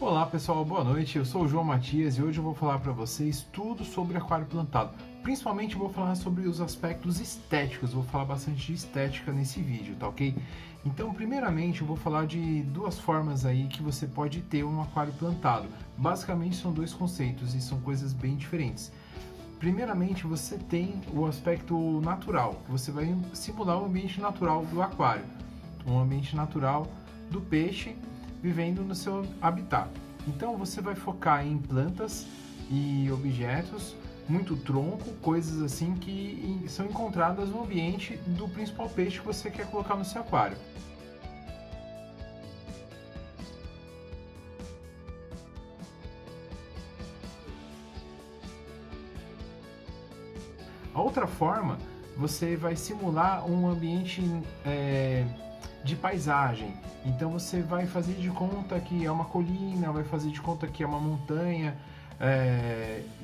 Olá pessoal, boa noite. Eu sou o João Matias e hoje eu vou falar para vocês tudo sobre aquário plantado. Principalmente vou falar sobre os aspectos estéticos, vou falar bastante de estética nesse vídeo, tá ok? Então, primeiramente eu vou falar de duas formas aí que você pode ter um aquário plantado. Basicamente são dois conceitos e são coisas bem diferentes. Primeiramente, você tem o aspecto natural, que você vai simular o ambiente natural do aquário, um ambiente natural do peixe vivendo no seu habitat. Então você vai focar em plantas e objetos, muito tronco, coisas assim que são encontradas no ambiente do principal peixe que você quer colocar no seu aquário. A outra forma, você vai simular um ambiente de paisagem. Então você vai fazer de conta que é uma colina, vai fazer de conta que é uma montanha.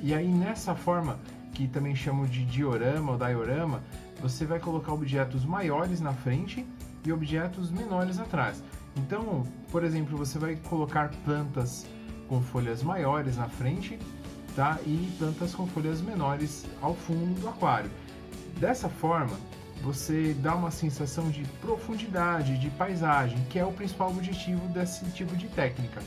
E aí nessa forma, que também chamam de diorama ou diorama, você vai colocar objetos maiores na frente e objetos menores atrás. Então, por exemplo, você vai colocar plantas com folhas maiores na frente, tá? E plantas com folhas menores ao fundo do aquário. Dessa forma, você dá uma sensação de profundidade, de paisagem, que é o principal objetivo desse tipo de técnica.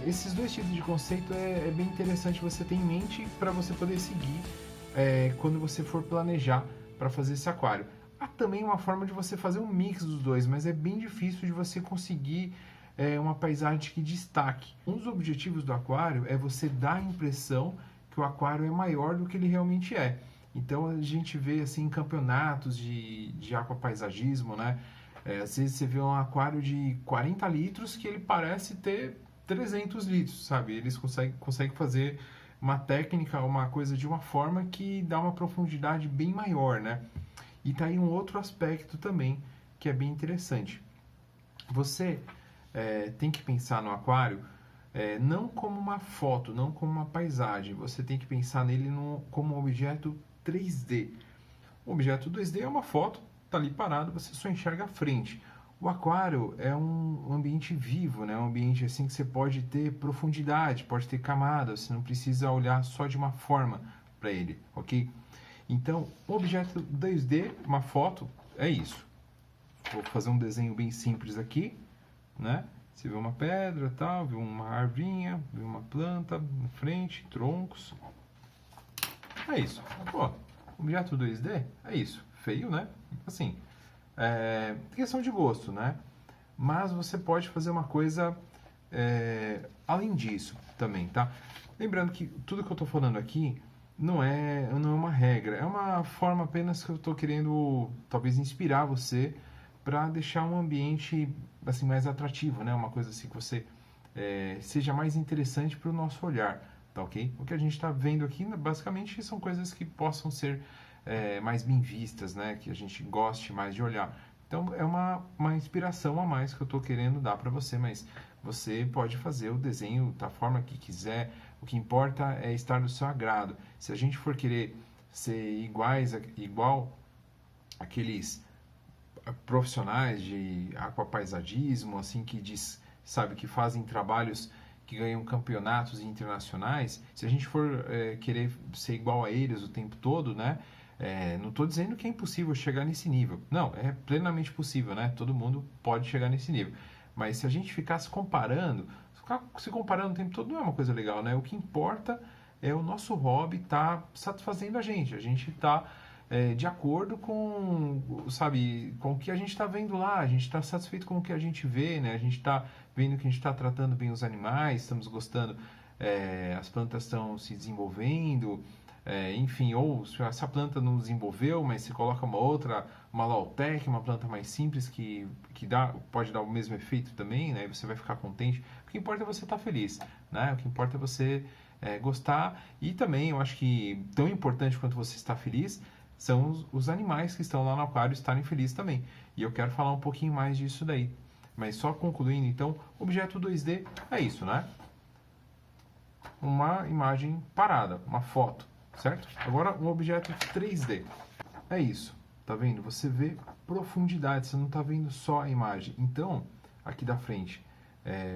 Esses dois tipos de conceito é bem interessante você ter em mente para você poder seguir quando você for planejar para fazer esse aquário. Há também uma forma de você fazer um mix dos dois, mas é bem difícil de você conseguir uma paisagem que destaque. Um dos objetivos do aquário é você dar a impressão que o aquário é maior do que ele realmente é. Então a gente vê assim em campeonatos de aquapaisagismo, né? Às vezes você vê um aquário de 40 litros que ele parece ter 300 litros, sabe? Eles conseguem fazer uma técnica, uma coisa de uma forma que dá uma profundidade bem maior, né? E tá aí um outro aspecto também que é bem interessante. Você tem que pensar no aquário não como uma foto, não como uma paisagem. Você tem que pensar nele como um objeto 3D. O objeto 2D é uma foto, tá ali parado, você só enxerga a frente. O aquário é um ambiente vivo, né? Um ambiente assim que você pode ter profundidade, pode ter camadas, você não precisa olhar só de uma forma para ele, ok? Então, um objeto 2D, uma foto, é isso. Vou fazer um desenho bem simples aqui, né? Você vê uma pedra, tal, vê uma arvinha, vê uma planta na frente, troncos. É isso. Pô, objeto 2D é isso. Feio, né? Assim, questão de gosto, né? Mas você pode fazer uma coisa além disso também, tá? Lembrando que tudo que eu estou falando aqui não é uma regra, é uma forma apenas que eu estou querendo talvez inspirar você para deixar um ambiente assim mais atrativo, né? Uma coisa assim que você seja mais interessante para o nosso olhar, tá ok? O que a gente está vendo aqui basicamente são coisas que possam ser mais bem vistas, né? Que a gente goste mais de olhar. Então é uma inspiração a mais que eu estou querendo dar para você, mas você pode fazer o desenho da forma que quiser. O que importa é estar no seu agrado. Se a gente for querer ser igual aqueles profissionais de aquapaisagismo, assim sabe, que fazem trabalhos que ganham campeonatos internacionais, se a gente for querer ser igual a eles o tempo todo, né? Não estou dizendo que é impossível chegar nesse nível. Não, é plenamente possível, né? Todo mundo pode chegar nesse nível. Mas se a gente ficar se comparando, o tempo todo não é uma coisa legal, né? O que importa é o nosso hobby tá satisfazendo a gente. A gente tá de acordo com, sabe, com o que a gente está vendo lá. A gente está satisfeito com o que a gente vê, né? A gente está vendo que a gente está tratando bem os animais, estamos gostando, as plantas estão se desenvolvendo. Enfim, ou se essa planta não desenvolveu, mas se coloca uma outra, uma Lautec, uma planta mais simples que pode dar o mesmo efeito também, né? E você vai ficar contente. O que importa é você estar feliz, né? O que importa é você gostar. E também, eu acho que tão importante quanto você estar feliz são os animais que estão lá no aquário estarem felizes também. E eu quero falar um pouquinho mais disso daí. Mas só concluindo, então, objeto 2D é isso, né? uma imagem parada, uma foto, certo? Agora, um objeto 3D. É isso, tá vendo? Você vê profundidade, você não está vendo só a imagem. Então, aqui da frente,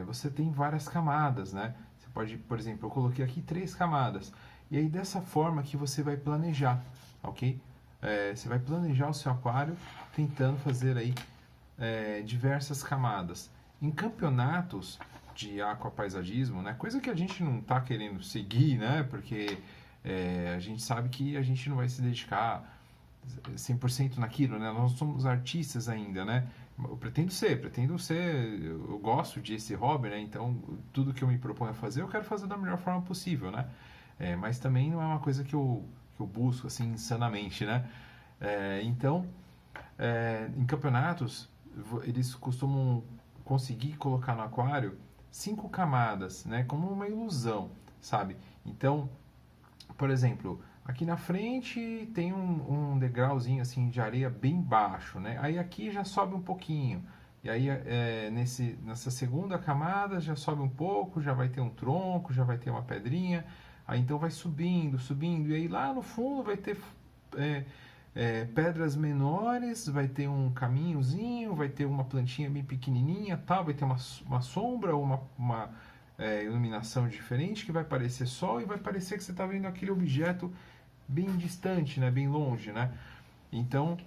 você tem várias camadas, né? Você pode, por exemplo, eu coloquei aqui 3 camadas. E aí, dessa forma que você vai planejar, ok? Você vai planejar o seu aquário tentando fazer aí diversas camadas. Em campeonatos de aquapaisagismo, né? Coisa que a gente não está querendo seguir, né? Porque a gente sabe que a gente não vai se dedicar 100% naquilo, né? Nós somos artistas ainda, né? Eu pretendo ser, eu gosto desse hobby, né? Então, tudo que eu me proponho a fazer, eu quero fazer da melhor forma possível, né? Mas também não é uma coisa que eu busco, assim, insanamente, né? Então, em campeonatos, eles costumam conseguir colocar no aquário 5 camadas, né? Como uma ilusão, sabe? Então, por exemplo, aqui na frente tem um degrauzinho assim de areia bem baixo, né? Aí aqui já sobe um pouquinho. E aí nessa segunda camada já sobe um pouco, já vai ter um tronco, já vai ter uma pedrinha. Aí então vai subindo, subindo. E aí lá no fundo vai ter pedras menores, vai ter um caminhozinho, vai ter uma plantinha bem pequenininha, tal, vai ter uma sombra ou uma iluminação diferente que vai parecer sol e vai parecer que você está vendo aquele objeto bem distante, né? Bem longe, né? Então,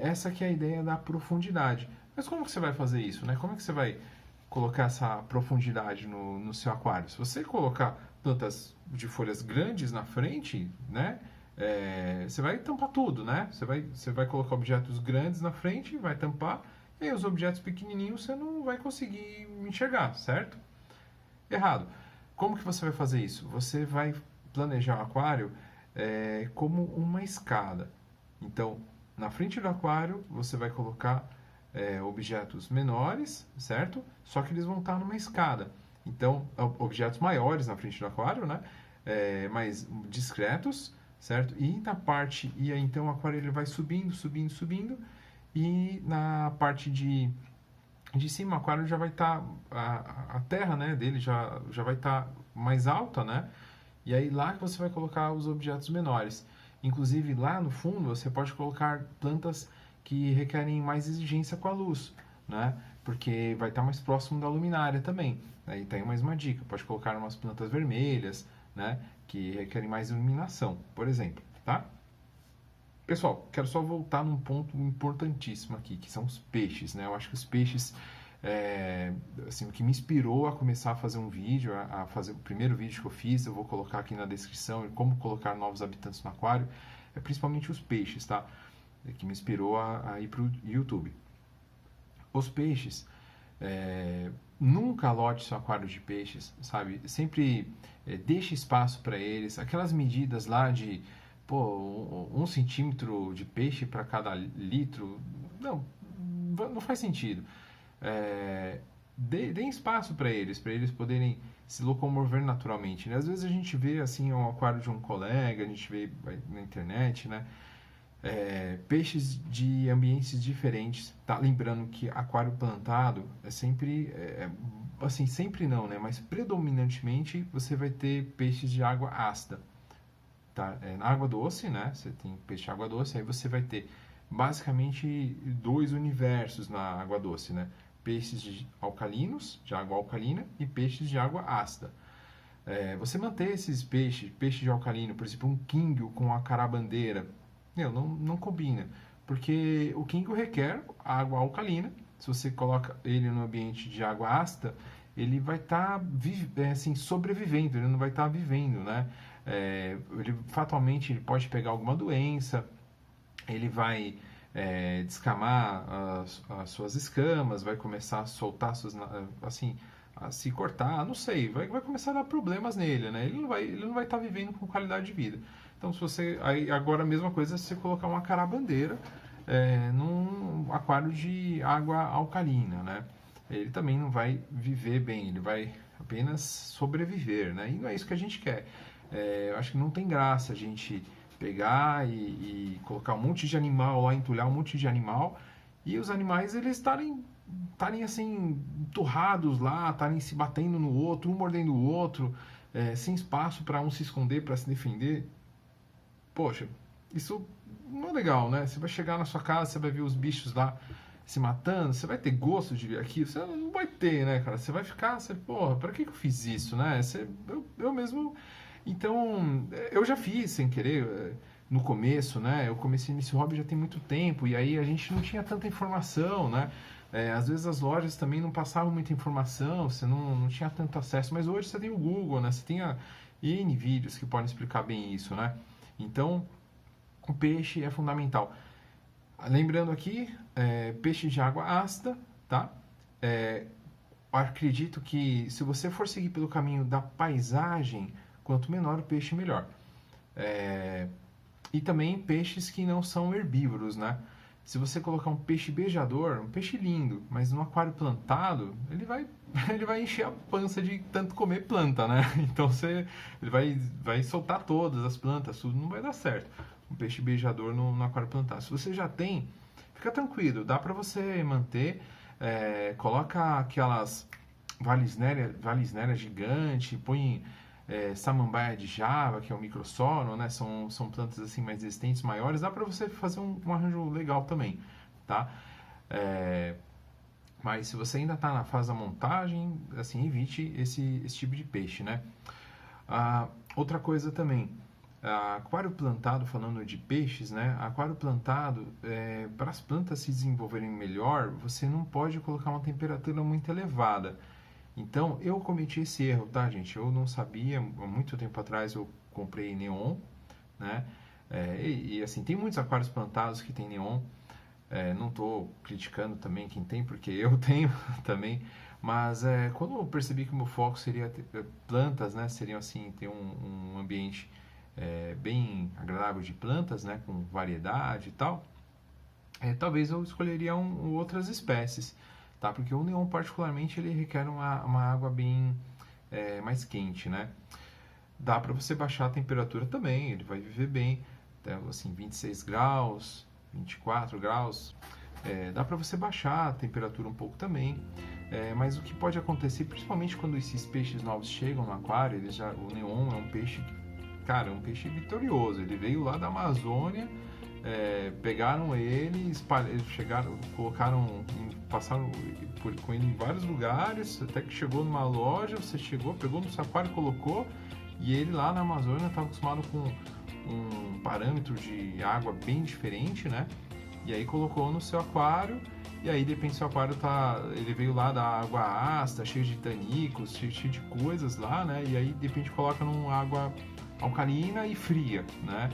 essa que é a ideia da profundidade. Mas como que você vai fazer isso, né? Como é que você vai colocar essa profundidade no seu aquário? Se você colocar plantas de folhas grandes na frente, né? Você vai tampar tudo, né? Você vai colocar objetos grandes na frente, vai tampar, e aí os objetos pequenininhos você não vai conseguir enxergar, certo? Errado. Como que você vai fazer isso? Você vai planejar o aquário como uma escada. Então, na frente do aquário, você vai colocar objetos menores, certo? Só que eles vão estar numa escada. Então, objetos maiores na frente do aquário, né? Mais discretos, certo? E na parte, e aí então o aquário ele vai subindo, subindo, subindo, e na parte de cima o aquário já vai estar, a terra, né, dele já vai estar mais alta, né? E aí lá que você vai colocar os objetos menores. Inclusive lá no fundo você pode colocar plantas que requerem mais exigência com a luz, né? Porque vai estar mais próximo da luminária também. Aí tem mais uma dica, pode colocar umas plantas vermelhas, né? Que requerem mais iluminação, por exemplo, tá? Pessoal, quero só voltar num ponto importantíssimo aqui, que são os peixes, né? Eu acho que os peixes, assim, o que me inspirou a começar a fazer um vídeo, a fazer o primeiro vídeo que eu fiz, eu vou colocar aqui na descrição, como colocar novos habitantes no aquário, principalmente os peixes, tá? Que me inspirou a ir para o YouTube. Os peixes, nunca lote seu aquário de peixes, sabe? Sempre deixe espaço para eles. Aquelas medidas lá de 1 centímetro de peixe para cada litro, não faz sentido. Deem espaço para eles poderem se locomover naturalmente, né? Às vezes a gente vê assim um aquário de um colega, a gente vê na internet, né? Peixes de ambientes diferentes, tá? Lembrando que aquário plantado é sempre, assim, sempre não, né? Mas predominantemente você vai ter peixes de água ácida, tá? Na água doce, né? Você tem peixe de água doce, aí você vai ter basicamente 2 universos na água doce, né? Peixes de alcalinos, de água alcalina, e peixes de água ácida. Você manter esses peixe de alcalino, por exemplo, um quingo com a carabandeira, não combina, porque o quingo requer água alcalina. Se você coloca ele no ambiente de água ácida, ele vai estar assim, sobrevivendo, ele não vai estar vivendo, né? Fatalmente ele pode pegar alguma doença, ele vai descamar as suas escamas, vai começar a soltar assim, a se cortar, não sei, vai começar a dar problemas nele, né? Ele não vai estar vivendo com qualidade de vida. Então, se você agora a mesma coisa se você colocar uma carabandeira num aquário de água alcalina, né? Ele também não vai viver bem, ele vai apenas sobreviver, né? E não é isso que a gente quer. Eu acho que não tem graça a gente pegar e colocar um monte de animal lá, entulhar um monte de animal, e os animais eles estarem estarem assim, torrados lá, estarem se batendo no outro, um mordendo o outro, sem espaço para um se esconder, para se defender. Poxa, isso não é legal, né? Você vai chegar na sua casa, você vai ver os bichos lá se matando, você vai ter gosto de ver aquilo? Você não vai ter, né, cara? Você vai ficar, porra, pra que eu fiz isso, né? Eu mesmo... Então, eu já fiz sem querer, no começo, né? Eu comecei nesse hobby já tem muito tempo, e aí a gente não tinha tanta informação, né? Às vezes as lojas também não passavam muita informação, você não tinha tanto acesso, mas hoje você tem o Google, né? Você tem N vídeos que podem explicar bem isso, né? Então, o peixe é fundamental. Lembrando aqui, peixe de água ácida, tá? Acredito que se você for seguir pelo caminho da paisagem, quanto menor o peixe, melhor. E também peixes que não são herbívoros, né? Se você colocar um peixe beijador, um peixe lindo, mas no aquário plantado, ele vai encher a pança de tanto comer planta, né? Então ele vai soltar todas as plantas, tudo não vai dar certo. Um peixe beijador no aquário plantado. Se você já tem, fica tranquilo, dá para você manter. Coloca aquelas valisnéria gigante, põe samambaia de Java, que é o microsono, né? São plantas assim mais resistentes, maiores. Dá para você fazer um arranjo legal também, tá? Mas se você ainda está na fase da montagem, assim, evite esse tipo de peixe, né? Outra coisa também, aquário plantado, falando de peixes, né? Aquário plantado, para as plantas se desenvolverem melhor, você não pode colocar uma temperatura muito elevada. Então, eu cometi esse erro, tá, gente? Eu não sabia, há muito tempo atrás eu comprei neon, né? Assim, tem muitos aquários plantados que tem neon. Não estou criticando também quem tem, porque eu tenho também. Mas quando eu percebi que o meu foco seria plantas, né? Seriam assim, ter um ambiente bem agradável de plantas, né? Com variedade e tal. Talvez eu escolheria outras espécies. Tá? Porque o neon particularmente ele requer uma água bem mais quente, né? Dá para você baixar a temperatura também, ele vai viver bem, até assim 26 graus, 24 graus, dá para você baixar a temperatura um pouco também, mas o que pode acontecer, principalmente quando esses peixes novos chegam no aquário, o neon é um peixe, cara, é um peixe vitorioso, ele veio lá da Amazônia. Pegaram ele, chegaram, passaram com ele em vários lugares, até que chegou numa loja, você chegou, pegou no seu aquário, colocou, e ele lá na Amazônia estava acostumado com um parâmetro de água bem diferente, né? E aí colocou no seu aquário, e aí de repente seu aquário ele veio lá da água ácida, cheio de tanicos, cheio de coisas lá, né? E aí de repente coloca numa água alcalina e fria, né?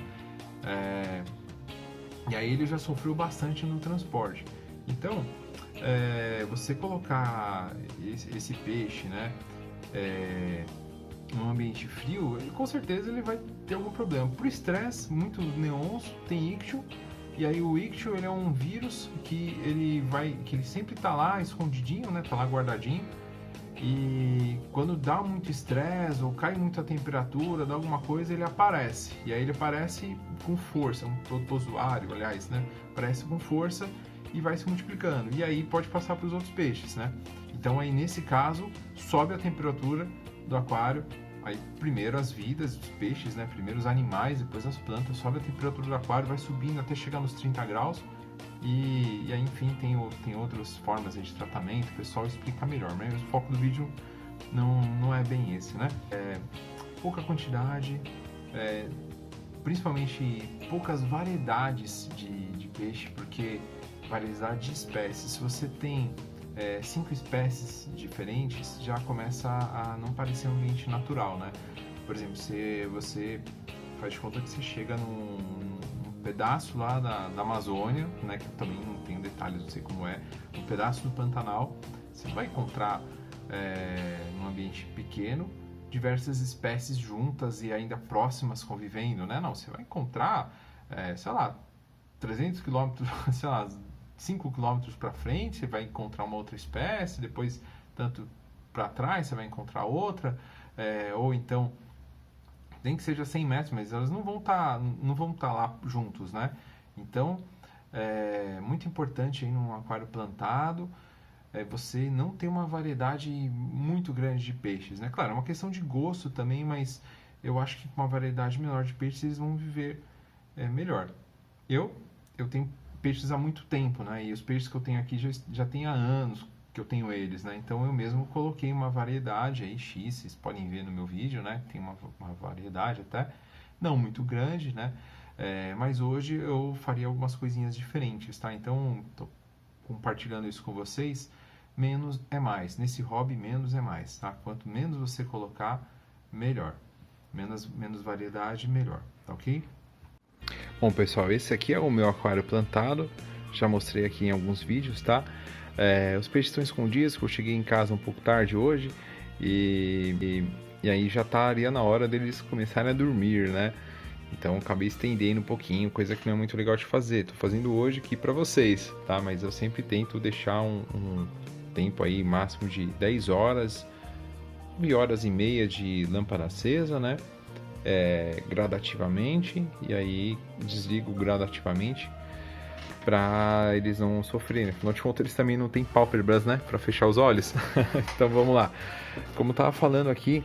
E aí ele já sofreu bastante no transporte. Então, você colocar esse peixe, né, num ambiente frio, com certeza ele vai ter algum problema. Por estresse, muitos neons têm ictio, e aí o ictio ele é um vírus que ele sempre está lá escondidinho, né, tá lá guardadinho. E quando dá muito estresse ou cai muita temperatura, dá alguma coisa, ele aparece. E aí ele aparece com força, um protozoário, aliás, né? Aparece com força e vai se multiplicando. E aí pode passar para os outros peixes, né? Então aí nesse caso, sobe a temperatura do aquário. Aí primeiro as vidas, os peixes, né? Primeiro os animais, depois as plantas. Sobe a temperatura do aquário, vai subindo até chegar nos 30 graus. E aí, enfim, tem outras formas de tratamento, o pessoal explica melhor, mas o foco do vídeo não é bem esse, né? Pouca quantidade, principalmente poucas variedades de peixe, porque variedade de espécies, se você tem 5 espécies diferentes, já começa a não parecer um ambiente natural, né? Por exemplo, se você faz de conta que você chega num pedaço lá da Amazônia, né, que eu também não tenho detalhes, não sei como um pedaço do Pantanal, você vai encontrar num ambiente pequeno diversas espécies juntas e ainda próximas convivendo, né? Não, você vai encontrar, sei lá, 300 quilômetros, sei lá, 5 quilômetros para frente, você vai encontrar uma outra espécie, depois tanto para trás você vai encontrar outra, ou então nem que seja 100 metros, mas elas não vão estar lá juntos, né? Então, muito importante aí num aquário plantado, você não tem uma variedade muito grande de peixes, né? Claro, é uma questão de gosto também, mas eu acho que com uma variedade menor de peixes eles vão viver melhor. Eu, eu tenho peixes há muito tempo, né? E os peixes que eu tenho aqui já tem há anos que eu tenho eles, né? Então eu mesmo coloquei uma variedade aí, X, vocês podem ver no meu vídeo, né? Tem uma variedade até, não muito grande, né? Mas hoje eu faria algumas coisinhas diferentes, tá? Então, tô compartilhando isso com vocês. Menos é mais. Nesse hobby, menos é mais, tá? Quanto menos você colocar, melhor. Menos variedade, melhor, tá ok? Bom, pessoal, esse aqui é o meu aquário plantado. Já mostrei aqui em alguns vídeos, tá? Os peixes estão escondidos, porque eu cheguei em casa um pouco tarde hoje. E aí já estaria na hora deles começarem a dormir, né? Então acabei estendendo um pouquinho, coisa que não é muito legal de fazer. Tô fazendo hoje aqui pra vocês, tá? Mas eu sempre tento deixar um tempo aí máximo de 10 horas, 9 horas e meia de lâmpada acesa, né? Gradativamente, e aí desligo gradativamente para eles não sofrerem. Afinal de contas, eles também não têm pálpebras, né? Para fechar os olhos. Então vamos lá. Como eu tava falando aqui,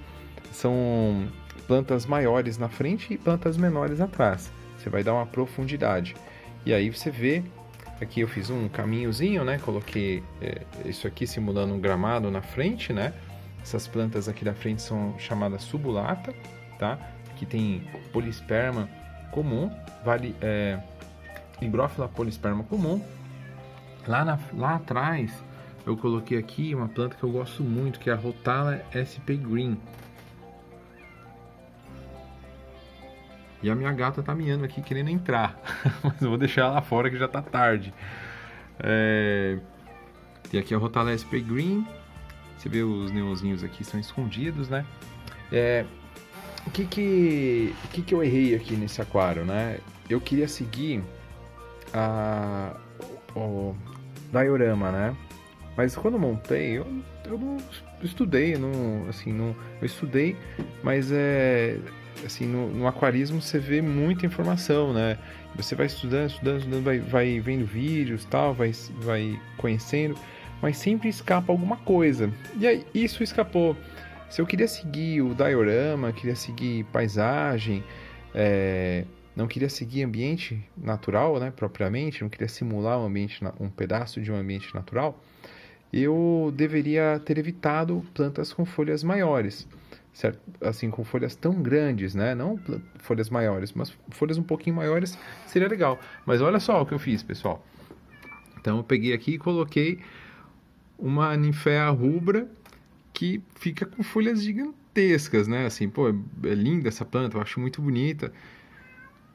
são plantas maiores na frente e plantas menores atrás. Você vai dar uma profundidade. E aí você vê, aqui eu fiz um caminhozinho, né? Coloquei isso aqui simulando um gramado na frente, né? Essas plantas aqui da frente são chamadas subulata, tá? Que tem polisperma comum, Hydrophila polisperma comum. Lá atrás eu coloquei aqui uma planta que eu gosto muito, que é a Rotala SP Green. E a minha gata tá miando aqui querendo entrar, mas eu vou deixar ela lá fora que já tá tarde. Tem aqui a Rotala SP Green. Você vê os neonzinhos aqui estão escondidos, né? O que eu errei aqui nesse aquário, né? Eu queria seguir o diorama, né? Mas quando eu montei, eu não estudei, eu estudei, mas assim, no aquarismo você vê muita informação, né? Você vai estudando, vai vendo vídeos, tal, vai conhecendo, mas sempre escapa alguma coisa. E aí isso escapou. Se eu queria seguir o diorama, queria seguir paisagem, não queria seguir ambiente natural, né, propriamente, não queria simular um pedaço de um ambiente natural, eu deveria ter evitado plantas com folhas maiores, certo? Assim, com folhas tão grandes, né? Não folhas maiores, mas folhas um pouquinho maiores seria legal. Mas olha só o que eu fiz, pessoal. Então eu peguei aqui e coloquei uma ninféa rubra que fica com folhas gigantescas, né? Assim, pô, é linda essa planta, eu acho muito bonita.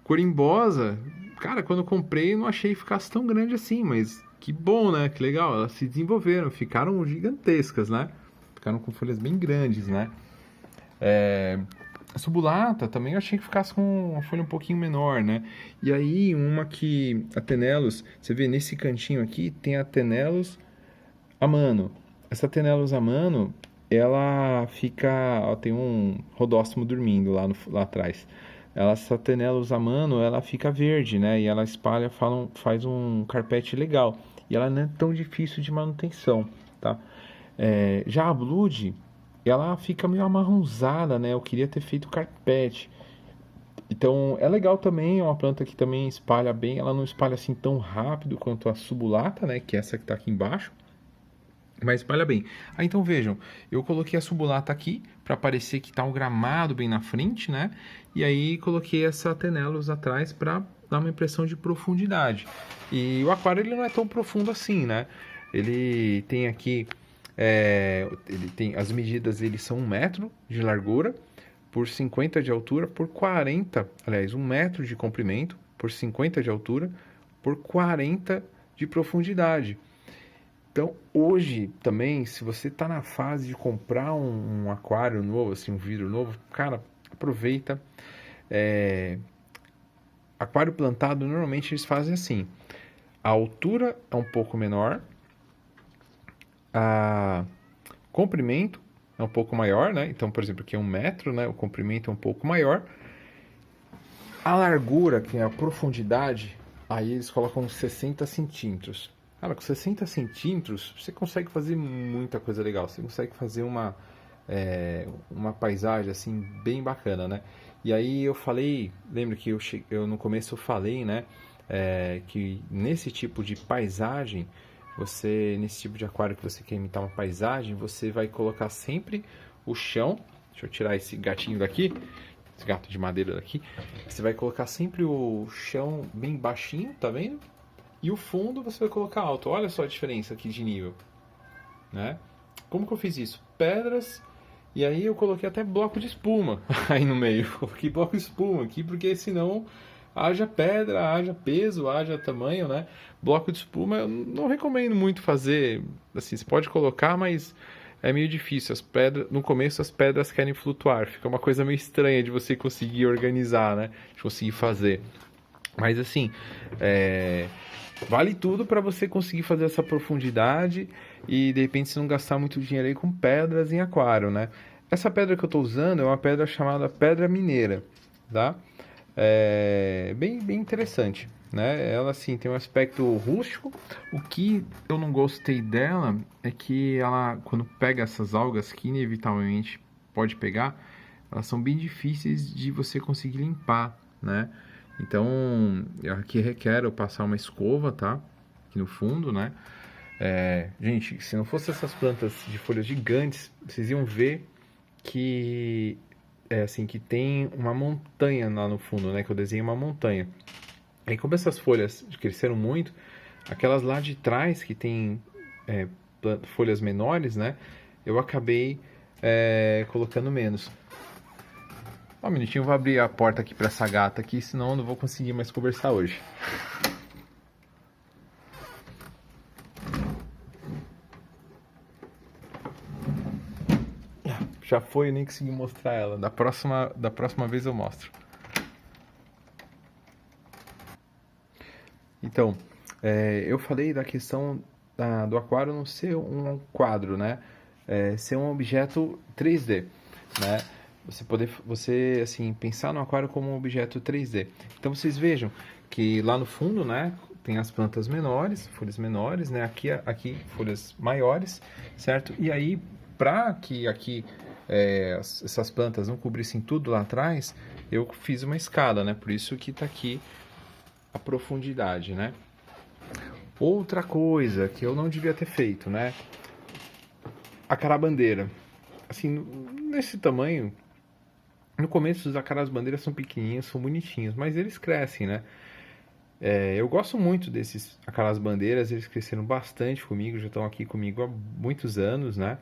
Corimbosa, cara, quando eu comprei eu não achei que ficasse tão grande assim, mas que bom, né? Que legal, elas se desenvolveram, ficaram gigantescas, né? Ficaram com folhas bem grandes, né? A subulata também eu achei que ficasse com uma folha um pouquinho menor, né? E aí uma que, a Tenellus, você vê nesse cantinho aqui, tem a Tenellus amano. Essa Tenellus amano, ela fica, ó, tem um rodóstomo dormindo lá atrás. Essa Tenellus amano, ela fica verde, né? E ela espalha, faz um carpete legal. E ela não é tão difícil de manutenção, tá? Já a Blood, ela fica meio amarronzada, né? Eu queria ter feito carpete. Então, é legal também, é uma planta que também espalha bem. Ela não espalha assim tão rápido quanto a subulata, né? Que é essa que tá aqui embaixo. Mas espalha bem. Então vejam, eu coloquei a subulata aqui para parecer que tá um gramado bem na frente, né? E aí coloquei essa Tenellus atrás para dar uma impressão de profundidade. E o aquário ele não é tão profundo assim, né? Ele tem aqui, ele tem as medidas, eles são 1 metro de largura por 50 de altura por 40, aliás, 1 metro de comprimento por 50 de altura por 40 de profundidade. Então, hoje também, se você está na fase de comprar um aquário novo, assim, um vidro novo, cara, aproveita. Aquário plantado, normalmente eles fazem assim. A altura é um pouco menor, a comprimento é um pouco maior, né? Então, por exemplo, aqui é 1 metro, né? O comprimento é um pouco maior. A largura, que é a profundidade, aí eles colocam 60 centímetros. Cara, com 60 centímetros, você consegue fazer muita coisa legal. Você consegue fazer uma paisagem, assim, bem bacana, né? E aí eu falei, lembra que eu no começo eu falei, né? Que nesse tipo de paisagem, nesse tipo de aquário que você quer imitar uma paisagem, você vai colocar sempre o chão. Deixa eu tirar esse gatinho daqui, esse gato de madeira daqui. Você vai colocar sempre o chão bem baixinho, tá vendo? E o fundo você vai colocar alto. Olha só a diferença aqui de nível, né? Como que eu fiz isso? Pedras, e aí eu coloquei até bloco de espuma aí no meio. Coloquei bloco de espuma aqui, porque senão haja pedra, haja peso, haja tamanho, né? Bloco de espuma eu não recomendo muito fazer. Assim, você pode colocar, mas é meio difícil. As pedras, no começo as pedras querem flutuar. Fica uma coisa meio estranha de você conseguir organizar, né? De conseguir fazer. Mas assim, vale tudo para você conseguir fazer essa profundidade e de repente você não gastar muito dinheiro aí com pedras em aquário, né? Essa pedra que eu estou usando é uma pedra chamada pedra mineira, tá? É bem interessante, né? Ela assim tem um aspecto rústico. O que eu não gostei dela é que ela, quando pega essas algas que inevitavelmente pode pegar, elas são bem difíceis de você conseguir limpar, né? Então, aqui requer eu passar uma escova, tá? Aqui no fundo, né? Gente, se não fosse essas plantas de folhas gigantes, vocês iam ver que assim, que tem uma montanha lá no fundo, né? Que eu desenhei uma montanha. E como essas folhas cresceram muito, aquelas lá de trás que tem folhas menores, né? Eu acabei colocando menos. Um minutinho, eu vou abrir a porta aqui para essa gata aqui, senão eu não vou conseguir mais conversar hoje. Já foi, eu nem consegui mostrar ela. Da próxima vez eu mostro. Então, eu falei da questão do aquário não ser um quadro, né? Ser um objeto 3D, né? Você assim, pensar no aquário como um objeto 3D. Então vocês vejam que lá no fundo, né, tem as plantas menores, folhas menores, né? Aqui folhas maiores, certo? E aí, para que aqui essas plantas não cobrissem tudo lá atrás, eu fiz uma escada, né? Por isso que está aqui a profundidade, né? Outra coisa que eu não devia ter feito, né? A carabandeira. Assim, nesse tamanho, no começo os acarás-bandeiras são pequenininhos, são bonitinhos, mas eles crescem, né? Eu gosto muito desses acarás-bandeiras, eles cresceram bastante comigo, já estão aqui comigo há muitos anos, né?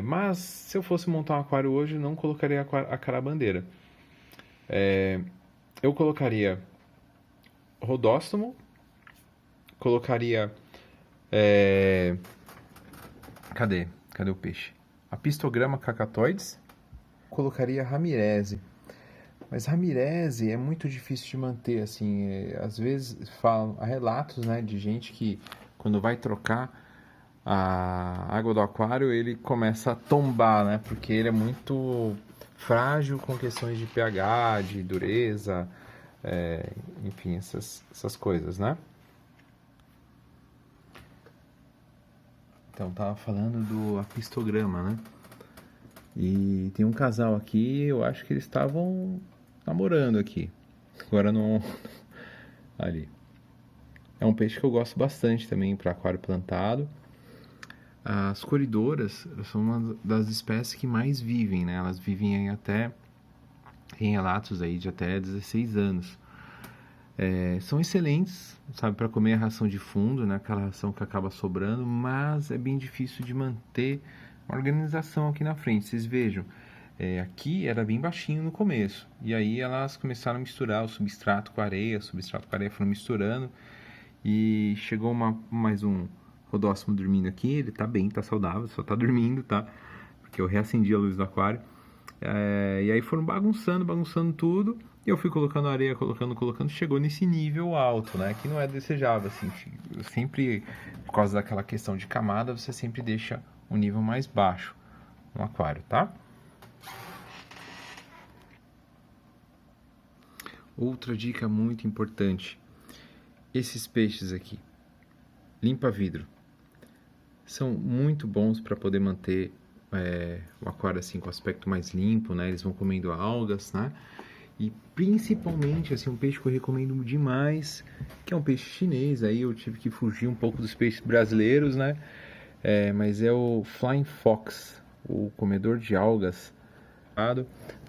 Mas se eu fosse montar um aquário hoje, eu não colocaria a carabandeira. Eu colocaria rodóstomo, colocaria. Cadê? Cadê o peixe? Apistograma cacatoides. Colocaria ramirese. Mas ramirese é muito difícil de manter, assim. Às vezes há relatos, né, de gente que quando vai trocar a água do aquário ele começa a tombar, né? Porque ele é muito frágil com questões de pH, de dureza, enfim, essas coisas, né? Então, tava falando do apistograma, né? E tem um casal aqui, eu acho que eles estavam namorando aqui. Agora não. Ali. É um peixe que eu gosto bastante também para aquário plantado. As coridoras são uma das espécies que mais vivem, né? Elas vivem aí até em relatos aí de até 16 anos. São excelentes, sabe, para comer a ração de fundo, né? Aquela ração que acaba sobrando, mas é bem difícil de manter uma organização aqui na frente. Vocês vejam, aqui era bem baixinho no começo, e aí elas começaram a misturar o substrato com a areia, foram misturando, e chegou mais um rodóstomo dormindo aqui. Ele tá bem, tá saudável, só tá dormindo, tá? Porque eu reacendi a luz do aquário. E aí foram bagunçando tudo. E eu fui colocando areia, colocando. Chegou nesse nível alto, né? Que não é desejável, assim. Sempre, por causa daquela questão de camada, você sempre deixa um nível mais baixo no aquário, tá? Outra dica muito importante. Esses peixes aqui. limpa-vidro. São muito bons para poder manter o aquário assim com aspecto mais limpo, né? Eles vão comendo algas, né? E principalmente, assim, um peixe que eu recomendo demais, que é um peixe chinês. Aí eu tive que fugir um pouco dos peixes brasileiros, né? Mas é o Flying Fox, o comedor de algas.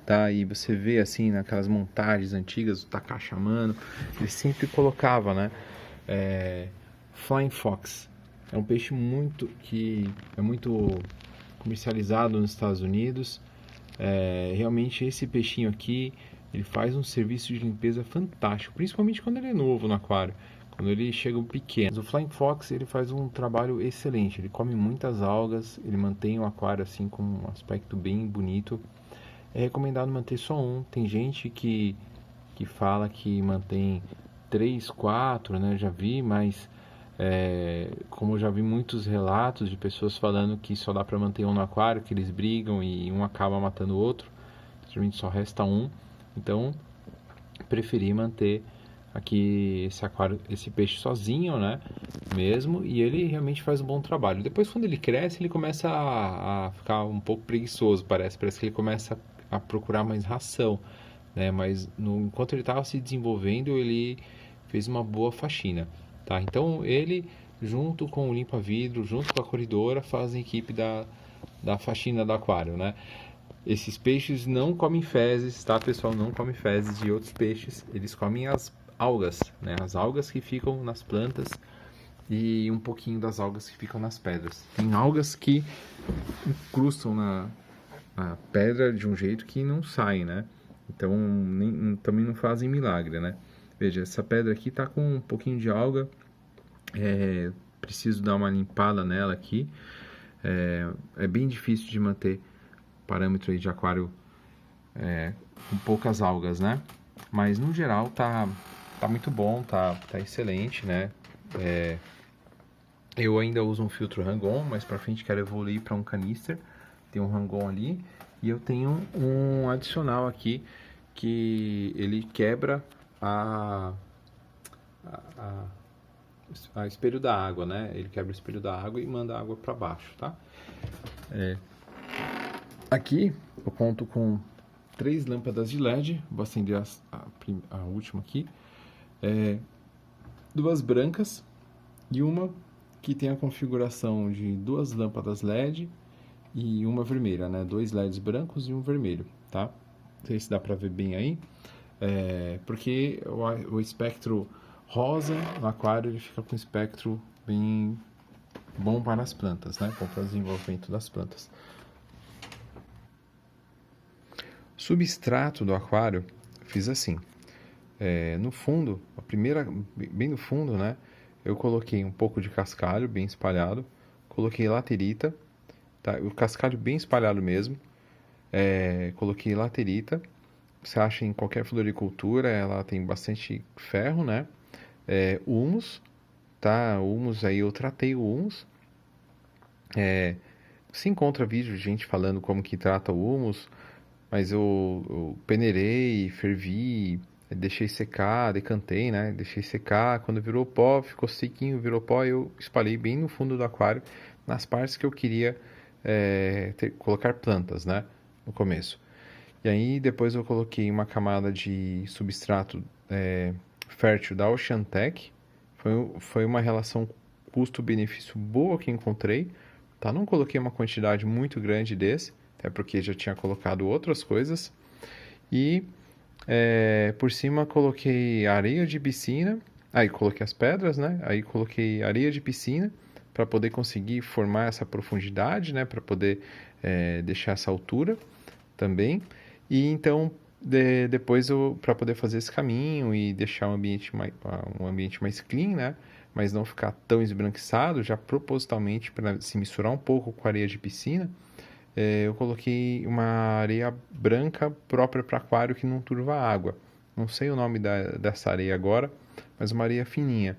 Tá? E você vê assim naquelas montagens antigas, o Takashi Amano, ele sempre colocava, né? Flying Fox. É um peixe que é muito comercializado nos Estados Unidos. Realmente esse peixinho aqui, ele faz um serviço de limpeza fantástico, principalmente quando ele é novo no aquário, quando ele chega pequeno. O Flying Fox, ele faz um trabalho excelente, ele come muitas algas, ele mantém o aquário assim com um aspecto bem bonito. É recomendado manter só um. Tem gente que fala que mantém 3, 4, né? Já vi, mas como eu já vi muitos relatos de pessoas falando que só dá para manter um no aquário, que eles brigam e um acaba matando o outro, geralmente só resta um. Então, preferi manter aqui esse peixe sozinho, né? Mesmo, e ele realmente faz um bom trabalho. Depois, quando ele cresce, ele começa a ficar um pouco preguiçoso, parece que ele começa a procurar mais ração, né? Mas enquanto ele estava se desenvolvendo, ele fez uma boa faxina, tá? Então ele, junto com o limpa-vidro, junto com a corredora, fazem equipe da faxina do aquário, né? Esses peixes não comem fezes, tá, pessoal? Não comem fezes de outros peixes, eles comem as algas, né? As algas que ficam nas plantas e um pouquinho das algas que ficam nas pedras. Tem algas que incrustam na pedra de um jeito que não sai, né? Então também não fazem milagre, né? Veja, essa pedra aqui tá com um pouquinho de alga, preciso dar uma limpada nela aqui. É bem difícil de manter parâmetro aí de aquário com poucas algas, né? Mas no geral tá muito bom, tá excelente, né? Eu ainda uso um filtro Hang-On, mas para frente quero evoluir para um canister. Tem um Hang-On ali e eu tenho um adicional aqui que ele quebra a espelho da água, né? Ele quebra o espelho da água e manda a água para baixo, tá? Aqui eu conto com 3 lâmpadas de LED, vou acender a última aqui, 2 brancas e uma que tem a configuração de 2 lâmpadas LED e uma vermelha, né? 2 LEDs brancos e um vermelho, tá? Não sei se dá para ver bem aí, porque o espectro rosa no aquário ele fica com um espectro bem bom para as plantas, né? Bom para o desenvolvimento das plantas. Substrato do aquário, fiz assim. No fundo, bem no fundo, né? Eu coloquei um pouco de cascalho bem espalhado, coloquei laterita, tá? O cascalho bem espalhado mesmo. Coloquei laterita. Você acha em qualquer floricultura, ela tem bastante ferro, né? Humus, tá? Humus aí eu tratei o humus. Se encontra vídeo de gente falando como que trata o humus, mas eu peneirei, fervi, deixei secar, decantei, né? Deixei secar, quando virou pó, ficou sequinho, virou pó, eu espalhei bem no fundo do aquário, nas partes que eu queria colocar plantas, né? No começo. E aí depois eu coloquei uma camada de substrato fértil da Oceantec. Foi uma relação custo-benefício boa que encontrei, tá? Não coloquei uma quantidade muito grande desse, até porque já tinha colocado outras coisas. E por cima coloquei areia de piscina. Aí coloquei as pedras, né? Aí coloquei areia de piscina para poder conseguir formar essa profundidade, né? Para poder deixar essa altura também. E então depois para poder fazer esse caminho e deixar um ambiente mais clean, né? Mas não ficar tão esbranquiçado, já propositalmente para se misturar um pouco com a areia de piscina, eu coloquei uma areia branca própria para aquário que não turva a água. Não sei o nome dessa areia agora, mas uma areia fininha,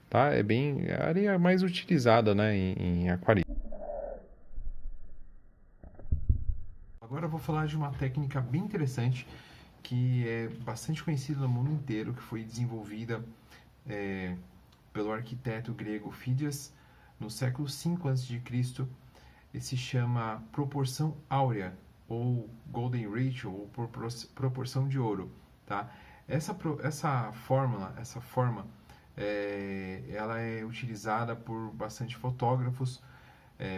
tá? É bem a areia mais utilizada, né, em aquário. Agora eu vou falar de uma técnica bem interessante que é bastante conhecida no mundo inteiro, que foi desenvolvida pelo arquiteto grego Fídias no século V a.C. e se chama proporção áurea, ou golden ratio, ou proporção de ouro, tá? Essa forma, ela é utilizada por bastante fotógrafos,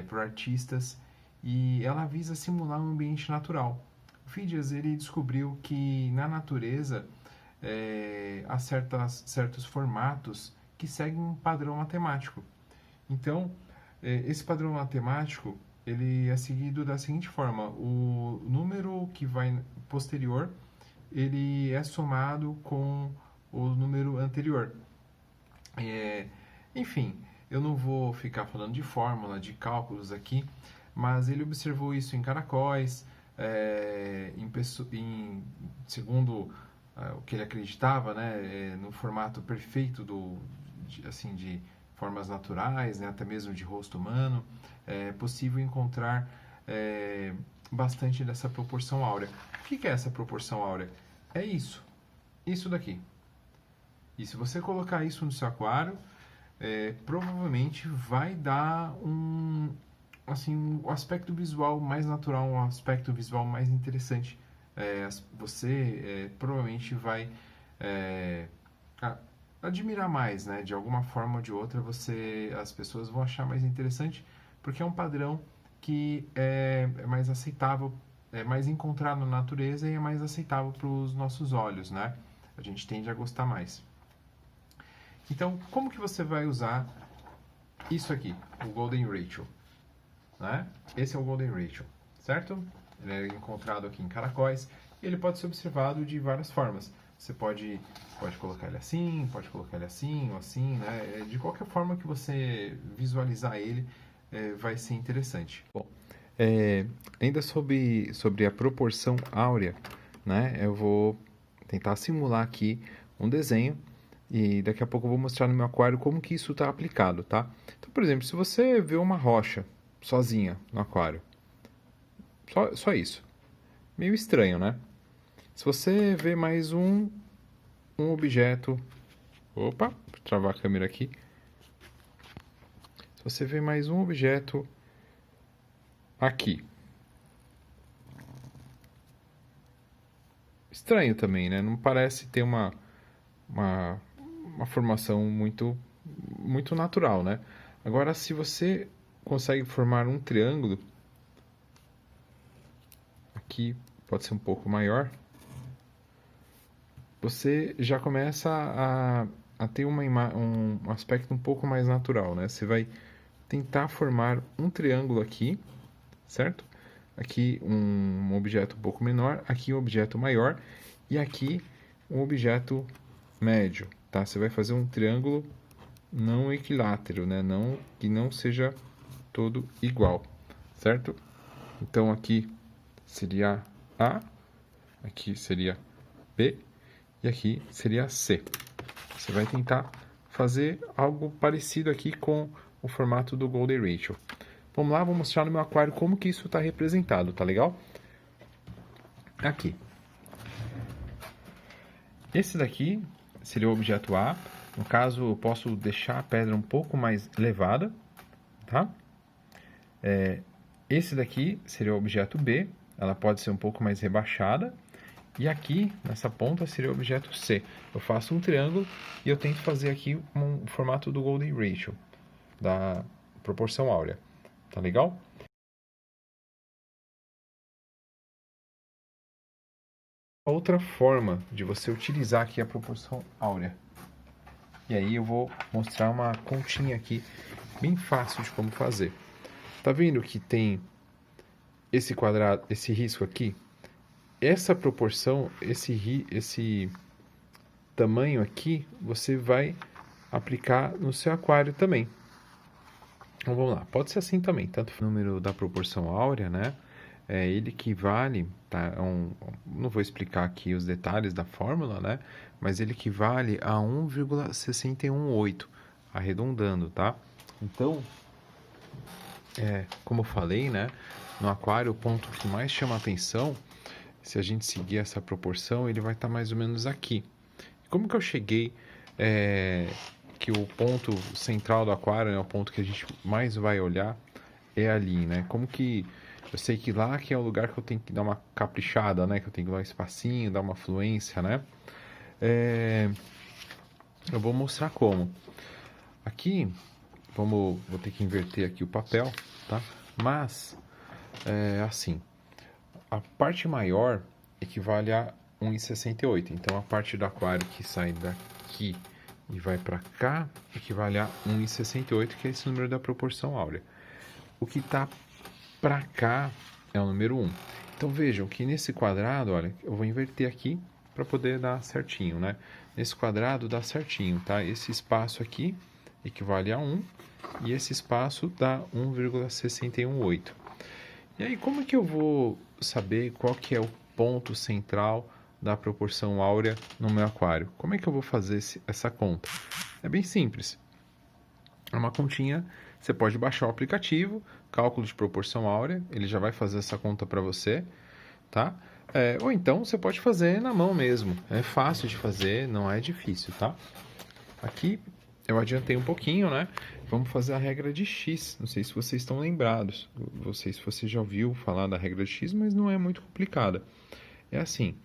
por artistas, e ela visa simular um ambiente natural. O Fídias, ele descobriu que na natureza há certos formatos que seguem um padrão matemático. Então, esse padrão matemático ele é seguido da seguinte forma: o número que vai posterior ele é somado com o número anterior. Enfim, eu não vou ficar falando de fórmula, de cálculos aqui, mas ele observou isso em caracóis, segundo o que ele acreditava, né, no formato perfeito de formas naturais, né, até mesmo de rosto humano. É possível encontrar bastante dessa proporção áurea. O que é essa proporção áurea? É isso daqui. E se você colocar isso no seu aquário, provavelmente vai dar um aspecto visual mais natural, um aspecto visual mais interessante. Você provavelmente vai admirar mais, né? De alguma forma ou de outra, as pessoas vão achar mais interessante, porque é um padrão que é mais aceitável, é mais encontrado na natureza e é mais aceitável para os nossos olhos, né? A gente tende a gostar mais. Então, como que você vai usar isso aqui, o Golden Ratio? Né? Esse é o Golden Ratio, certo? Ele é encontrado aqui em caracóis e ele pode ser observado de várias formas. Você pode colocar ele assim, pode colocar ele assim ou assim, né? De qualquer forma que você visualizar ele, vai ser interessante. Bom, ainda sobre a proporção áurea, né? Eu vou tentar simular aqui um desenho e daqui a pouco eu vou mostrar no meu aquário como que isso está aplicado, tá? Então, por exemplo, se você vê uma rocha sozinha no aquário, só isso, meio estranho, né? Se você vê mais um objeto, opa, vou travar a câmera aqui. Se você vê mais um objeto aqui, estranho também, né? Não parece ter uma formação muito natural, né? Agora, se você consegue formar um triângulo, aqui pode ser um pouco maior, você já começa a ter um aspecto um pouco mais natural, né? Você vai tentar formar um triângulo aqui, certo? Aqui um objeto um pouco menor, aqui um objeto maior e aqui um objeto médio, tá? Você vai fazer um triângulo não equilátero, né? Que não seja todo igual, certo? Então aqui seria A, aqui seria B e aqui seria C. Você vai tentar fazer algo parecido aqui com o formato do Golden Ratio. Vamos lá, vou mostrar no meu aquário como que isso está representado, tá legal? Aqui. Esse daqui seria o objeto A. No caso, eu posso deixar a pedra um pouco mais elevada, tá? Esse daqui seria o objeto B. Ela pode ser um pouco mais rebaixada. E aqui, nessa ponta, seria o objeto C. Eu faço um triângulo e eu tento fazer aqui um formato do Golden Ratio, da proporção áurea. Tá legal? Outra forma de você utilizar aqui a proporção áurea. E aí eu vou mostrar uma continha aqui, bem fácil de como fazer. Tá vendo que tem esse quadrado, esse risco aqui? Essa proporção, esse tamanho aqui, você vai aplicar no seu aquário também. Então vamos lá, pode ser assim também, tanto o número da proporção áurea, né? Ele equivale, tá? Não vou explicar aqui os detalhes da fórmula, né? Mas ele equivale a 1,618, arredondando, tá? Então, como eu falei, né? No aquário, o ponto que mais chama a atenção, se a gente seguir essa proporção, ele vai estar mais ou menos aqui. Como que eu cheguei que o ponto central do aquário, né, o ponto que a gente mais vai olhar é ali, né? Como que eu sei que lá que é o lugar que eu tenho que dar uma caprichada, né? Que eu tenho que dar um espacinho, dar uma fluência, né? Eu vou mostrar como. Aqui, vou ter que inverter aqui o papel, tá? Mas, assim, a parte maior equivale a 1,68. Então, a parte do aquário que sai daqui e vai para cá equivale a 1,68, que é esse número da proporção áurea. O que está para cá é o número 1. Então, vejam que nesse quadrado, olha, eu vou inverter aqui para poder dar certinho, né? Nesse quadrado dá certinho, tá? Esse espaço aqui equivale a 1 e esse espaço dá 1,618. E aí, como é que eu vou saber qual que é o ponto central da proporção áurea no meu aquário? Como é que eu vou fazer essa conta? É bem simples. É uma continha, você pode baixar o aplicativo, cálculo de proporção áurea, ele já vai fazer essa conta para você, tá? Ou então você pode fazer na mão mesmo. É fácil de fazer, não é difícil, tá? Aqui eu adiantei um pouquinho, né? Vamos fazer a regra de X. Não sei se vocês estão lembrados. Não sei se você já ouviu falar da regra de X, mas não é muito complicada. É assim,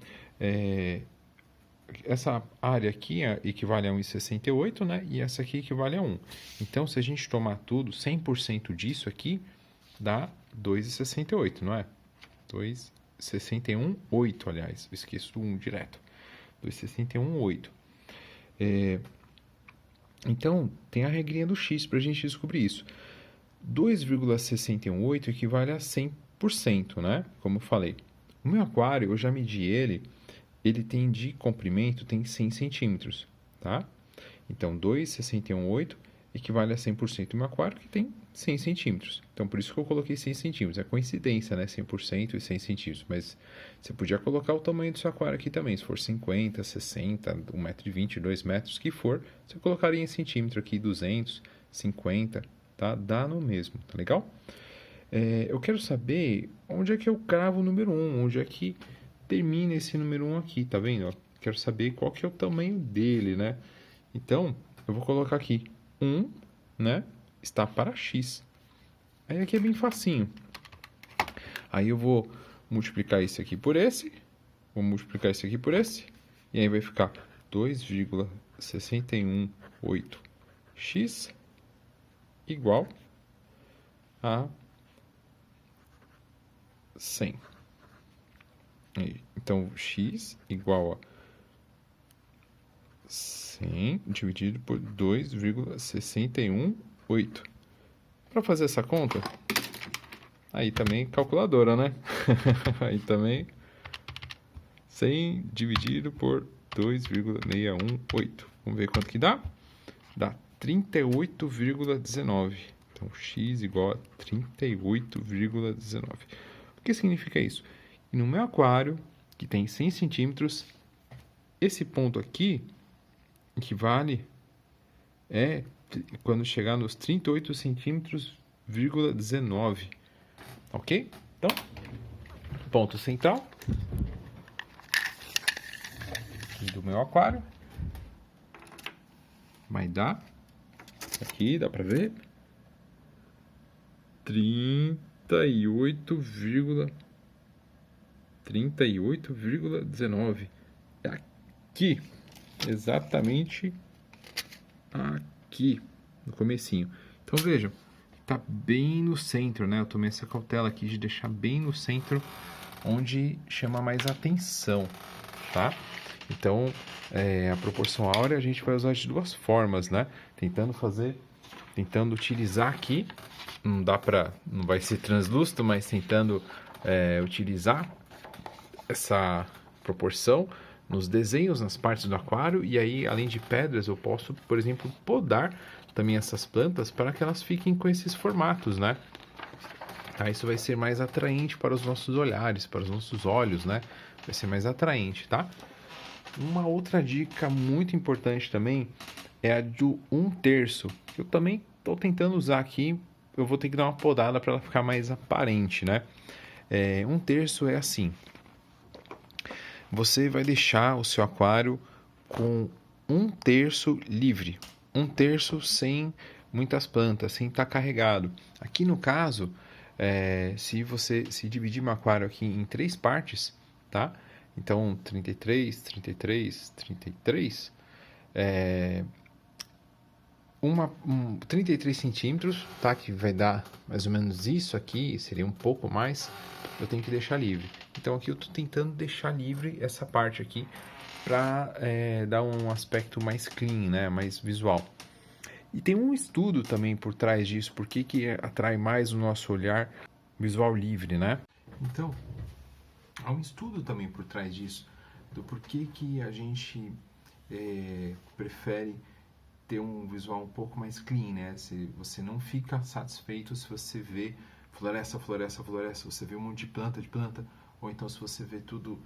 essa área aqui equivale a 1,68, né? E essa aqui equivale a 1. Então, se a gente tomar tudo, 100% disso aqui, dá 2,68, não é? 2,61,8, aliás. Eu esqueço do 1 direto. 2,61,8. Então, tem a regrinha do X para a gente descobrir isso. 2,618 equivale a 100%, né? Como eu falei. O meu aquário, eu já medi ele tem de comprimento, tem 100 centímetros, tá? Então, 2,618 equivale a 100% do meu aquário, que tem 100 centímetros. Então, por isso que eu coloquei 100 centímetros. É coincidência, né? 100% e 100 centímetros. Mas você podia colocar o tamanho do seu aquário aqui também. Se for 50, 60, 1,20 m, 2 metros, que for, você colocaria em centímetro aqui 200, 50, tá? Dá no mesmo, tá legal? Eu quero saber onde é que eu cravo o número 1, onde é que termina esse número 1 aqui, tá vendo? Quero saber qual que é o tamanho dele, né? Então, eu vou colocar aqui 1, né? Está para X. Aí aqui é bem facinho. Aí eu vou multiplicar esse aqui por esse, vou multiplicar esse aqui por esse, e aí vai ficar 2,618x igual a 100. Então, x igual a 100 dividido por 2,618. Para fazer essa conta, aí também calculadora, né? Aí também 100 dividido por 2,618. Vamos ver quanto que dá? Dá 38,19. Então, x igual a 38,19. O que significa isso? E no meu aquário, que tem 100 centímetros, esse ponto aqui equivale quando chegar nos 38 centímetros,19. Ok? Então, ponto central do meu aquário vai dar, aqui dá para ver, 38,19. Aqui, exatamente aqui, no comecinho. Então vejam, tá bem no centro, né? Eu tomei essa cautela aqui de deixar bem no centro, onde chama mais atenção, tá? Então, a proporção áurea a gente vai usar de duas formas, né? Tentando utilizar aqui, não vai ser translúcido, mas tentando utilizar essa proporção nos desenhos, nas partes do aquário, e aí, além de pedras, eu posso, por exemplo, podar também essas plantas para que elas fiquem com esses formatos, né? Tá? Isso vai ser mais atraente para os nossos olhares, para os nossos olhos, né? Vai ser mais atraente, tá? Uma outra dica muito importante também é a do 1/3. Eu também estou tentando usar aqui, eu vou ter que dar uma podada para ela ficar mais aparente, né? 1/3 é assim. Você vai deixar o seu aquário com 1/3 livre. um terço sem muitas plantas, sem estar carregado. Aqui no caso, se você se dividir meu aquário aqui em 3 partes, tá? Então, 33, 33, 33, 33 centímetros, tá? Que vai dar mais ou menos isso aqui, seria um pouco mais, eu tenho que deixar livre. Então aqui eu estou tentando deixar livre essa parte aqui para dar um aspecto mais clean, né? Mais visual. E tem um estudo também por trás disso, por que atrai mais o nosso olhar visual livre, né? Então, há um estudo também por trás disso, do porquê que a gente prefere ter um visual um pouco mais clean, né? Você não fica satisfeito se você vê floresta, floresta, floresta, você vê um monte de planta, ou então se você vê tudo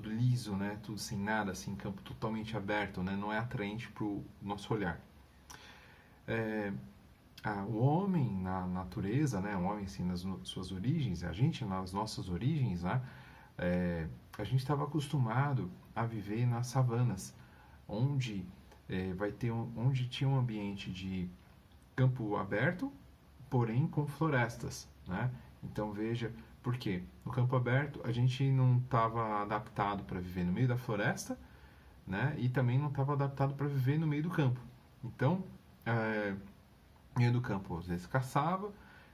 liso, né? Tudo sem nada, assim, campo totalmente aberto, né? Não é atraente para o nosso olhar. O homem na natureza, né? O homem assim, nas suas origens, a gente nas nossas origens, né? A gente estava acostumado a viver nas savanas, onde onde tinha um ambiente de campo aberto, porém com florestas, né? Então veja, por quê? No campo aberto a gente não estava adaptado para viver no meio da floresta, né? E também não estava adaptado para viver no meio do campo. Então, no meio do campo às vezes caçava,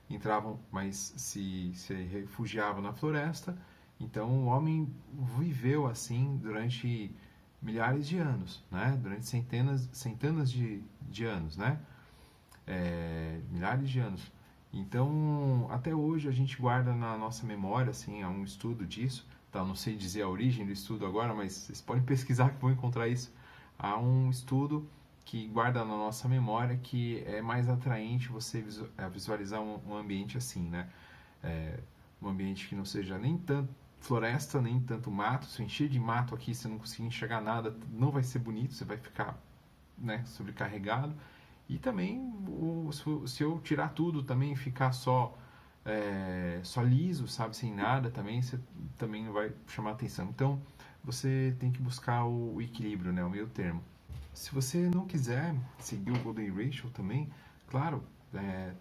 entravam, mas se refugiavam na floresta. Então o homem viveu assim durante milhares de anos, né? Durante centenas de anos, né? Milhares de anos. Então, até hoje a gente guarda na nossa memória, assim, há um estudo disso, tá? Eu não sei dizer a origem do estudo agora, mas vocês podem pesquisar que vão encontrar isso. Há um estudo que guarda na nossa memória que é mais atraente você visualizar um ambiente assim, né? Um ambiente que não seja nem tanto floresta, nem tanto mato. Se eu encher de mato aqui, você não conseguir enxergar nada, não vai ser bonito, você vai ficar, né, sobrecarregado. E também, se eu tirar tudo também, ficar só liso, sabe, sem nada, também, você também não vai chamar atenção. Então, você tem que buscar o equilíbrio, né, o meio termo. Se você não quiser seguir o Golden Ratio também, claro,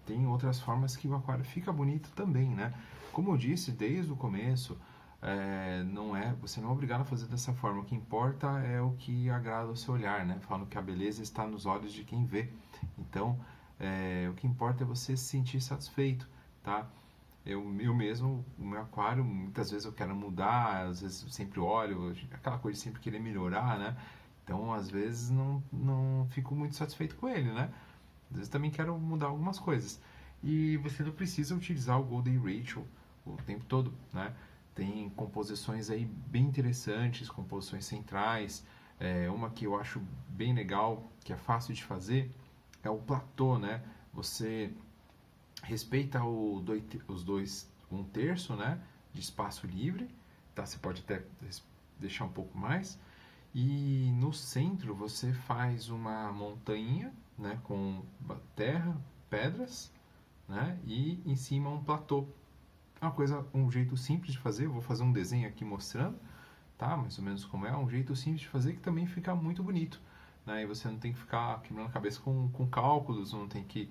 tem outras formas que o aquário fica bonito também, né? Como eu disse desde o começo, você não é obrigado a fazer dessa forma. O que importa é o que agrada ao seu olhar, né? Falam que a beleza está nos olhos de quem vê. Então, o que importa é você se sentir satisfeito, tá? Eu mesmo, o meu aquário, muitas vezes eu quero mudar, às vezes eu sempre olho, aquela coisa de sempre querer melhorar, né? Então, às vezes não fico muito satisfeito com ele, né? Às vezes também quero mudar algumas coisas. E você não precisa utilizar o Golden Ratio o tempo todo, né? Tem composições aí bem interessantes, composições centrais. Uma que eu acho bem legal, que é fácil de fazer, é o platô, né? Você respeita os dois, um terço, né, de espaço livre, tá? Você pode até deixar um pouco mais. E no centro você faz uma montanha, né, com terra, pedras, né, e em cima um platô. É um jeito simples de fazer. Eu vou fazer um desenho aqui mostrando, tá? Mais ou menos como é. Um jeito simples de fazer que também fica muito bonito, né? E você não tem que ficar quebrando a cabeça com cálculos, não tem que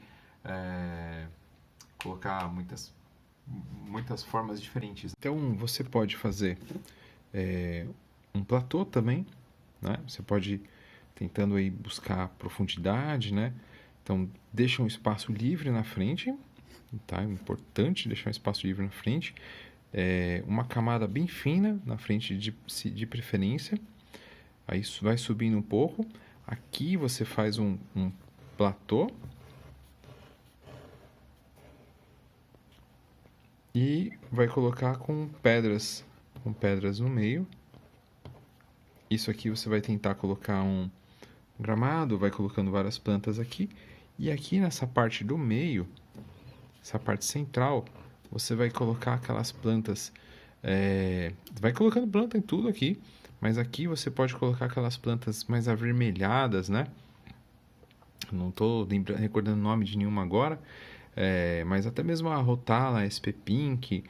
colocar muitas formas diferentes. Então você pode fazer um platô também, né? Você pode ir tentando aí buscar profundidade, né? Então deixa um espaço livre na frente, tá? É importante deixar um espaço livre na frente, uma camada bem fina na frente de preferência. Aí vai subindo um pouco. Aqui você faz um platô e vai colocar com pedras no meio. Isso aqui você vai tentar colocar um gramado, vai colocando várias plantas aqui. E aqui nessa parte do meio, essa parte central, você vai colocar aquelas plantas. Vai colocando planta em tudo aqui, mas aqui você pode colocar aquelas plantas mais avermelhadas, né? Não estou recordando o nome de nenhuma agora, mas até mesmo a Rotala, a SP Pink.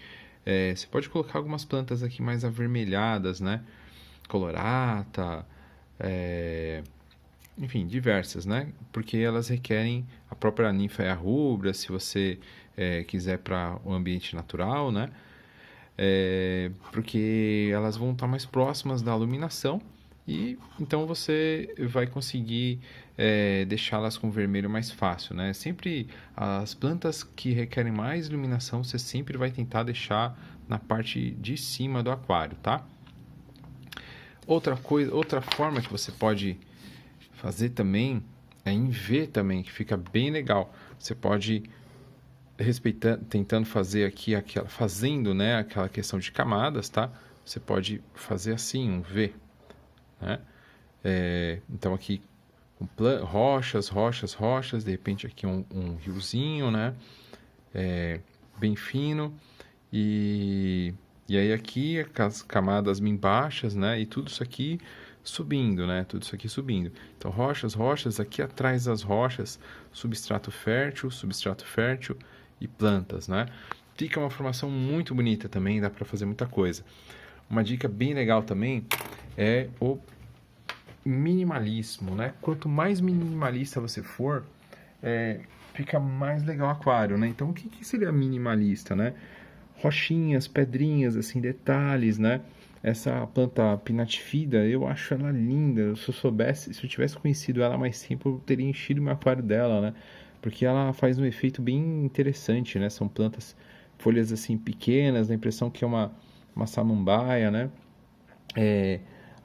Você pode colocar algumas plantas aqui mais avermelhadas, né? Colorata, enfim, diversas, né? Porque elas requerem a própria ninfa rubra, se você quiser para o ambiente natural, né? Porque elas vão estar mais próximas da iluminação e então você vai conseguir deixá-las com vermelho mais fácil, né? Sempre as plantas que requerem mais iluminação, você sempre vai tentar deixar na parte de cima do aquário, tá? Outra forma que você pode fazer também é em V também, que fica bem legal. Você pode tentando fazer aqui fazendo, né, aquela questão de camadas, tá? Você pode fazer assim, um V, né? Então aqui rochas, de repente aqui um riozinho, né? Bem fino e aí aqui as camadas bem baixas, né? E tudo isso aqui subindo, né? Tudo isso aqui subindo. Então rochas, aqui atrás das rochas, substrato fértil e plantas, né? Fica uma formação muito bonita também, dá para fazer muita coisa. Uma dica bem legal também é o minimalismo, né? Quanto mais minimalista você for, fica mais legal o aquário, né? Então, o que seria minimalista, né? Rochinhas, pedrinhas, assim, detalhes, né? Essa planta pinatifida, eu acho ela linda. Se eu tivesse conhecido ela há mais tempo, eu teria enchido meu aquário dela, né? Porque ela faz um efeito bem interessante, né? São plantas, folhas assim pequenas, dá a impressão que é uma samambaia, né?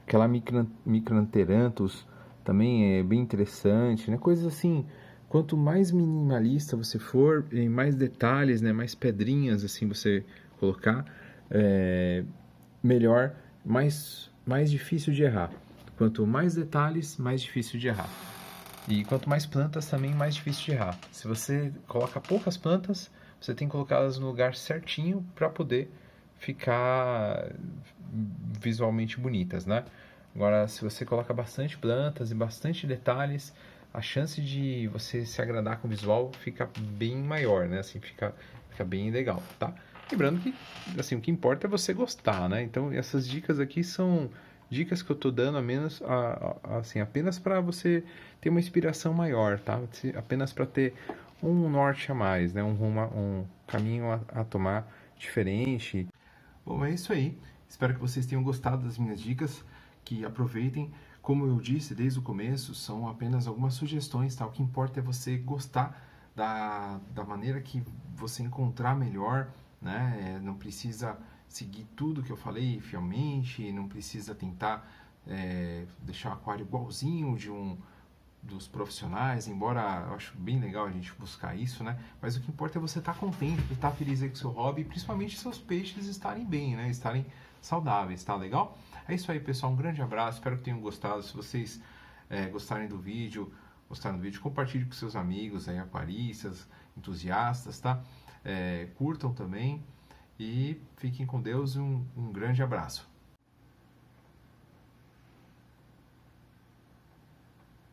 Aquela Micranteranthus também é bem interessante, né? Coisas assim, quanto mais minimalista você for, em mais detalhes, né? Mais pedrinhas assim você colocar, melhor, mais difícil de errar. Quanto mais detalhes, mais difícil de errar. E quanto mais plantas, também mais difícil de errar. Se você coloca poucas plantas, você tem que colocá-las no lugar certinho para poder ficar visualmente bonitas, né? Agora, se você coloca bastante plantas e bastante detalhes, a chance de você se agradar com o visual fica bem maior, né? Assim, fica bem legal, tá? Lembrando que, assim, o que importa é você gostar, né? Então, essas dicas aqui são dicas que eu tô dando assim, apenas para você ter uma inspiração maior, tá? Apenas para ter um norte a mais, né? Um caminho a tomar diferente. Bom, é isso aí. Espero que vocês tenham gostado das minhas dicas, que aproveitem. Como eu disse desde o começo, são apenas algumas sugestões, tá? O que importa é você gostar da maneira que você encontrar melhor, né? Não precisa seguir tudo que eu falei fielmente, não precisa tentar deixar o aquário igualzinho dos profissionais, embora eu acho bem legal a gente buscar isso, né? Mas o que importa é você estar contente, estar feliz aí com o seu hobby e principalmente seus peixes estarem bem, né? Estarem saudáveis, tá legal? É isso aí, pessoal. Um grande abraço. Espero que tenham gostado. Se vocês gostaram do vídeo, compartilhe com seus amigos aí, aquaristas, entusiastas, tá? Curtam também e fiquem com Deus e um grande abraço.